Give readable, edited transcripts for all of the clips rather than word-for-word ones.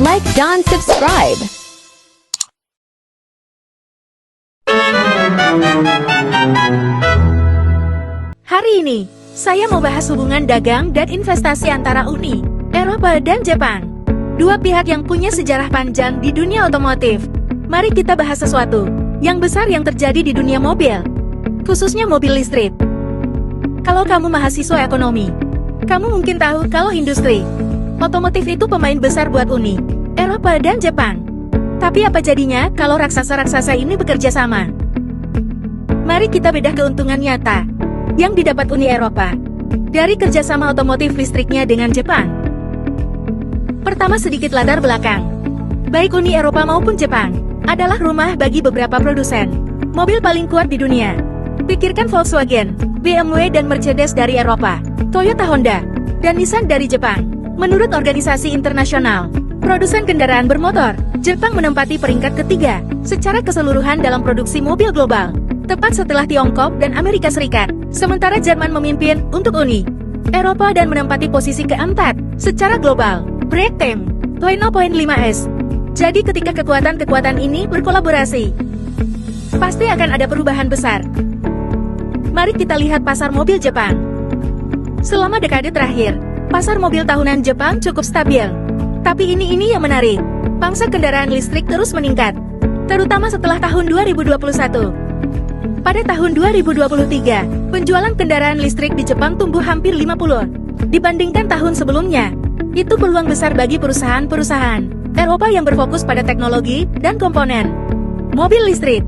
like dan subscribe. Hari ini, saya mau bahas hubungan dagang dan investasi antara Uni Eropa dan Jepang. Dua pihak yang punya sejarah panjang di dunia otomotif. Mari kita bahas sesuatu yang besar yang terjadi di dunia mobil, khususnya mobil listrik. Kalau kamu mahasiswa ekonomi, kamu mungkin tahu kalau industri otomotif itu pemain besar buat Uni Eropa dan Jepang. Tapi apa jadinya kalau raksasa-raksasa ini bekerja sama? Mari kita bedah keuntungan nyata yang didapat Uni Eropa dari kerjasama otomotif listriknya dengan Jepang. Pertama, sedikit latar belakang. Baik Uni Eropa maupun Jepang adalah rumah bagi beberapa produsen mobil paling kuat di dunia. Pikirkan Volkswagen, BMW dan Mercedes dari Eropa, Toyota, Honda, dan Nissan dari Jepang. Menurut organisasi internasional produsen kendaraan bermotor, Jepang menempati peringkat ketiga secara keseluruhan dalam produksi mobil global, tepat setelah Tiongkok dan Amerika Serikat. Sementara Jerman memimpin untuk Uni Eropa dan menempati posisi keempat secara global. Breakthrough 0.5s. Jadi ketika kekuatan-kekuatan ini berkolaborasi, pasti akan ada perubahan besar. Mari kita lihat pasar mobil Jepang. Selama dekade terakhir, pasar mobil tahunan Jepang cukup stabil. Tapi ini yang menarik. Pangsa kendaraan listrik terus meningkat, terutama setelah tahun 2021. Pada tahun 2023, penjualan kendaraan listrik di Jepang tumbuh hampir 50 dibandingkan tahun sebelumnya. Itu peluang besar bagi perusahaan-perusahaan Eropa yang berfokus pada teknologi dan komponen mobil listrik.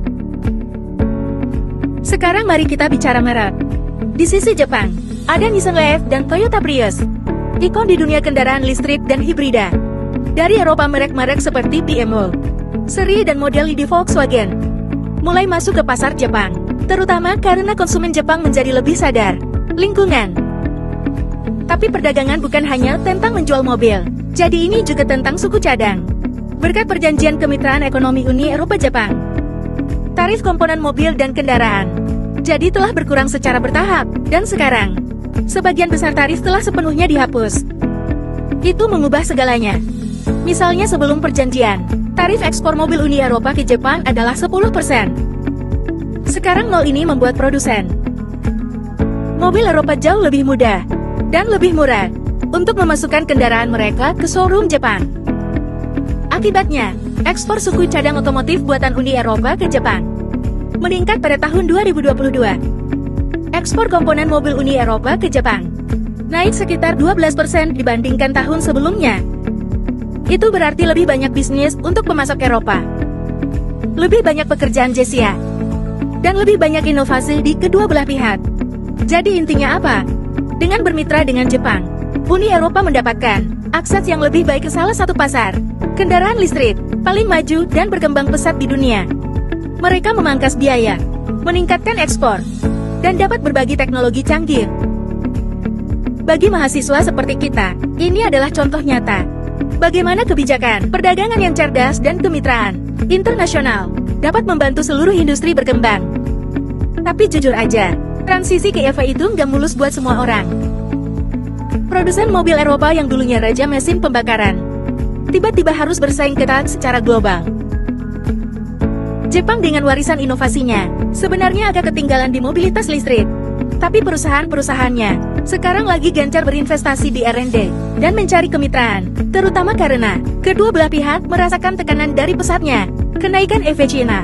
Sekarang mari kita bicara merek. Di sisi Jepang, ada Nissan Leaf dan Toyota Prius, ikon di dunia kendaraan listrik dan hibrida. Dari Eropa, merek-merek seperti BMW, seri dan model di Volkswagen mulai masuk ke pasar Jepang, terutama karena konsumen Jepang menjadi lebih sadar lingkungan. Tapi perdagangan bukan hanya tentang menjual mobil, jadi ini juga tentang suku cadang. Berkat perjanjian kemitraan ekonomi Uni Eropa-Jepang, tarif komponen mobil dan kendaraan jadi telah berkurang secara bertahap, dan sekarang sebagian besar tarif telah sepenuhnya dihapus. Itu mengubah segalanya. Misalnya sebelum perjanjian, tarif ekspor mobil Uni Eropa ke Jepang adalah 10%. Sekarang nol. Ini membuat produsen mobil Eropa jauh lebih mudah dan lebih murah untuk memasukkan kendaraan mereka ke showroom Jepang. Akibatnya, ekspor suku cadang otomotif buatan Uni Eropa ke Jepang meningkat pada tahun 2022. Ekspor komponen mobil Uni Eropa ke Jepang naik sekitar 12% dibandingkan tahun sebelumnya. Itu berarti lebih banyak bisnis untuk pemasok Eropa, lebih banyak pekerjaan Jesia, dan lebih banyak inovasi di kedua belah pihak. Jadi intinya apa? Dengan bermitra dengan Jepang, Uni Eropa mendapatkan akses yang lebih baik ke salah satu pasar kendaraan listrik paling maju dan berkembang pesat di dunia. Mereka memangkas biaya, meningkatkan ekspor, dan dapat berbagi teknologi canggih. Bagi mahasiswa seperti kita, ini adalah contoh nyata bagaimana kebijakan perdagangan yang cerdas dan kemitraan internasional dapat membantu seluruh industri berkembang. Tapi jujur aja, transisi ke EV itu nggak mulus buat semua orang. Produsen mobil Eropa yang dulunya raja mesin pembakaran, tiba-tiba harus bersaing ketat secara global. Jepang dengan warisan inovasinya, sebenarnya agak ketinggalan di mobilitas listrik. Tapi perusahaan-perusahaannya sekarang lagi gencar berinvestasi di R&D dan mencari kemitraan, terutama karena kedua belah pihak merasakan tekanan dari pesatnya kenaikan EV Cina.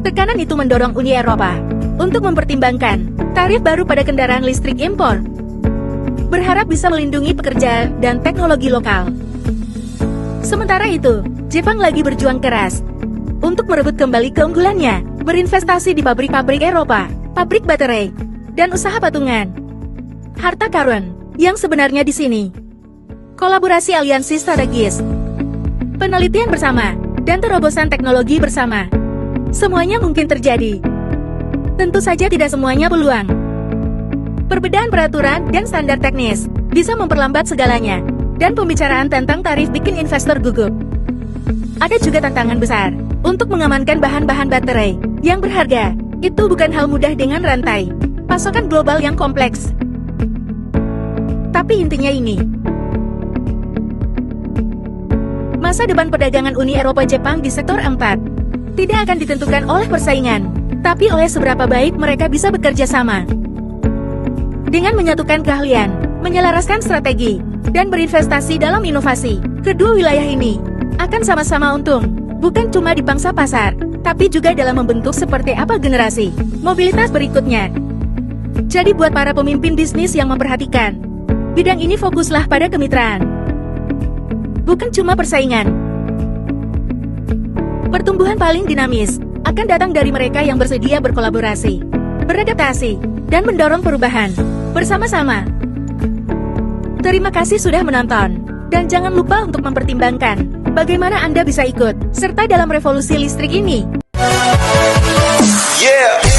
Tekanan itu mendorong Uni Eropa untuk mempertimbangkan tarif baru pada kendaraan listrik impor, berharap bisa melindungi pekerjaan dan teknologi lokal. Sementara itu, Jepang lagi berjuang keras untuk merebut kembali keunggulannya, berinvestasi di pabrik-pabrik Eropa, pabrik baterai, dan usaha patungan. Harta karun yang sebenarnya di sini. Kolaborasi aliansi strategis, penelitian bersama, dan terobosan teknologi bersama. Semuanya mungkin terjadi. Tentu saja tidak semuanya peluang. Perbedaan peraturan dan standar teknis bisa memperlambat segalanya, dan pembicaraan tentang tarif bikin investor gugup. Ada juga tantangan besar untuk mengamankan bahan-bahan baterai yang berharga. Itu bukan hal mudah dengan rantai pasokan global yang kompleks. Tapi intinya ini, Masa depan perdagangan Uni Eropa Jepang di sektor 4 tidak akan ditentukan oleh persaingan, tapi oleh seberapa baik mereka bisa bekerja sama. Dengan menyatukan keahlian, menyelaraskan strategi, dan berinvestasi dalam inovasi, kedua wilayah ini akan sama-sama untung, bukan cuma di pangsa pasar, tapi juga dalam membentuk seperti apa generasi mobilitas berikutnya. Jadi buat para pemimpin bisnis yang memperhatikan bidang ini, fokuslah pada kemitraan, bukan cuma persaingan. Pertumbuhan paling dinamis akan datang dari mereka yang bersedia berkolaborasi, beradaptasi, dan mendorong perubahan bersama-sama. Terima kasih sudah menonton, dan jangan lupa untuk mempertimbangkan bagaimana Anda bisa ikut serta dalam revolusi listrik ini. Yeah.